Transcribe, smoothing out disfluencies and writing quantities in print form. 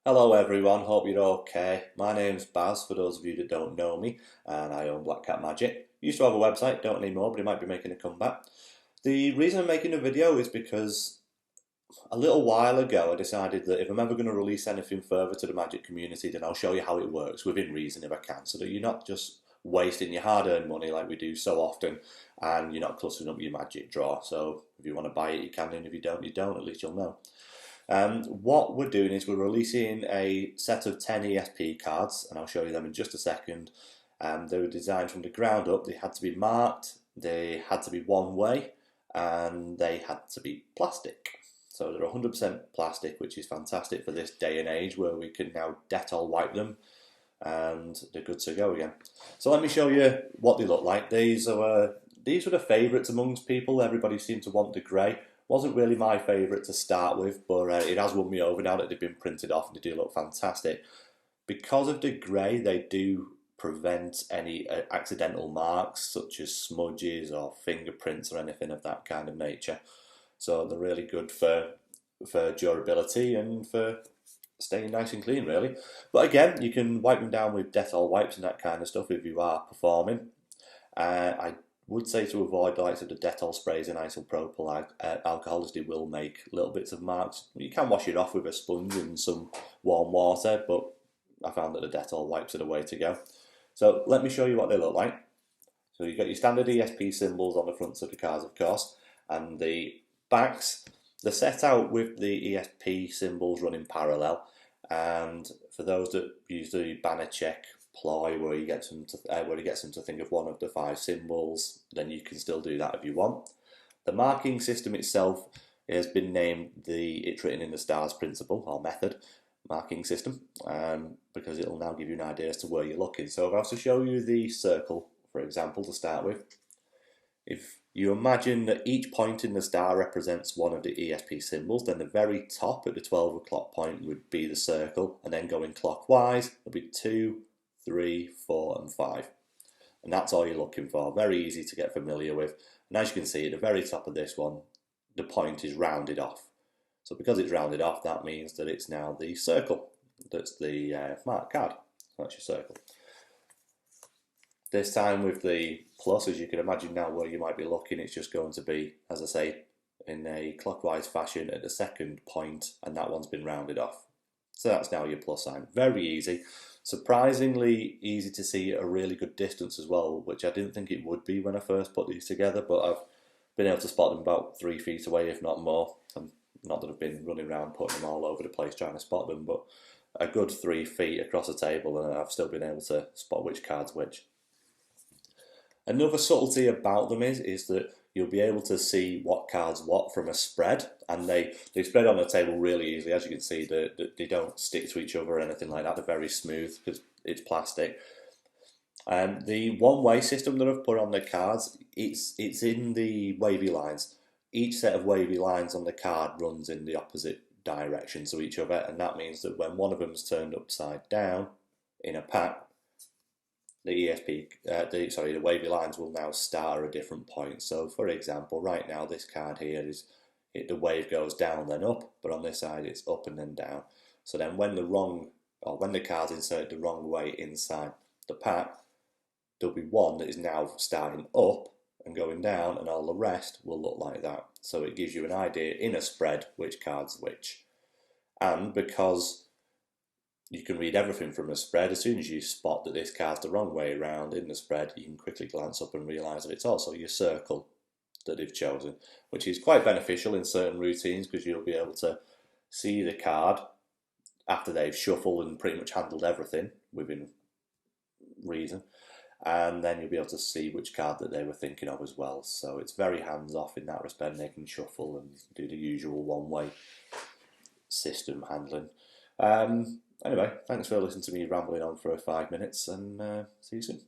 Hello everyone, hope you're okay. My name's Baz, for those of you that don't know me, and I own Black Cat Magic. Used to have a website, don't anymore, but it might be making a comeback. The reason I'm making a video is because a little while ago I decided that if I'm ever going to release anything further to the Magic community, then I'll show you how it works, within reason if I can, so that you're not just wasting your hard-earned money like we do so often, and you're not cluttering up your Magic drawer. So if you want to buy it, you can, and if you don't, you don't, at least you'll know. What we're doing is we're releasing a set of 10 ESP cards, and I'll show you them in just a second. They were designed from the ground up. They had to be marked, they had to be one way, and they had to be plastic. So they're 100% plastic, which is fantastic for this day and age where we can now Dettol wipe them and they're good to go again. So let me show you what they look like. These were the favourites amongst people. Everybody seemed to want the grey. Wasn't really my favourite to start with, but it has won me over now that they've been printed off and they do look fantastic. Because of the grey, they do prevent any accidental marks such as smudges or fingerprints or anything of that kind of nature. So they're really good for durability and for staying nice and clean, really. But again, you can wipe them down with Dettol wipes and that kind of stuff if you are performing. I would say to avoid the likes of the Dettol sprays and isopropyl alcohol, as they will make little bits of marks. You can wash it off with a sponge and some warm water, but I found that the Dettol wipes are the way to go. So let me show you what they look like. So you've got your standard ESP symbols on the fronts of the cards, of course, and the backs. They're set out with the ESP symbols running parallel, and for those that use the banner check ploy where he gets them to think of one of the 5 symbols, then you can still do that if you want. The marking system itself has been named it's written in the stars principle or method marking system, because it'll now give you an idea as to where you're looking. So if I was to show you the circle, for example, to start with, if you imagine that each point in the star represents one of the ESP symbols, then the very top at the 12 o'clock point would be the circle, and then going clockwise, there'll be 2, 3, 4 and 5. And that's all you're looking for. Very easy to get familiar with. And as you can see at the very top of this one, the point is rounded off. So because it's rounded off, that means that it's now the circle. That's the marked card. So that's your circle. This time with the plus, as you can imagine now where you might be looking, it's just going to be, as I say, in a clockwise fashion at the second point, and that one's been rounded off. So that's now your plus sign. Very easy. Surprisingly easy to see at a really good distance as well, which I didn't think it would be when I first put these together, but I've been able to spot them about 3 feet away, if not more. Not that I've been running around putting them all over the place trying to spot them, but a good 3 feet across the table, and I've still been able to spot which card's which. Another subtlety about them is that you'll be able to see what card's what from a spread, and they spread on the table really easily. As you can see, they don't stick to each other or anything like that. They're very smooth because it's plastic. The one-way system that I've put on the cards, it's in the wavy lines. Each set of wavy lines on the card runs in the opposite direction to each other, and that means that when one of them's turned upside down in a pack, the wavy lines will now start at a different point. So for example, right now this card here the wave goes down then up, but on this side it's up and then down. So then when the card's inserted the wrong way inside the pack, there'll be one that is now starting up and going down, and all the rest will look like that. So it gives you an idea in a spread which card's which. And because you can read everything from a spread, as soon as you spot that this card's the wrong way around in the spread, you can quickly glance up and realise that it's also your circle that they've chosen, which is quite beneficial in certain routines because you'll be able to see the card after they've shuffled and pretty much handled everything within reason, and then you'll be able to see which card that they were thinking of as well. So it's very hands-off in that respect. They can shuffle and do the usual one-way system handling. Anyway, thanks for listening to me rambling on for 5 minutes, and see you soon.